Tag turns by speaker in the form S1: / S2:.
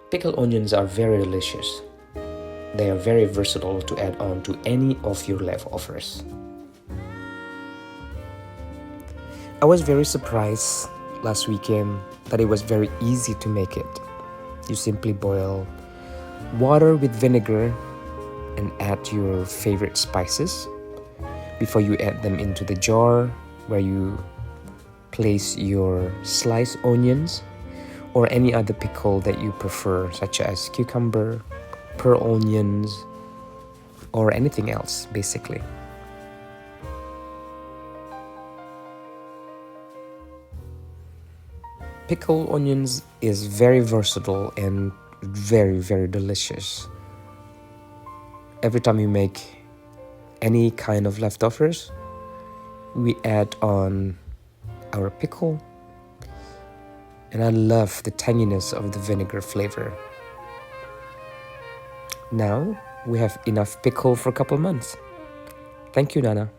S1: Pickled onions are very delicious. They are very versatile to add on to any of your leftovers. I was very surprised last weekend that it was very easy to make it. You simply boil water with vinegar and add your favorite spices before you add them into the jar where you place your sliced onions or any other pickle that you prefer, such as cucumber, pearl onions, or anything else basically. Pickled onions is very versatile and very delicious. Every time you make any kind of leftovers, we add on our pickle, and I love the tanginess of the vinegar flavor. Now we have enough pickle for a couple months. Thank you, Nana.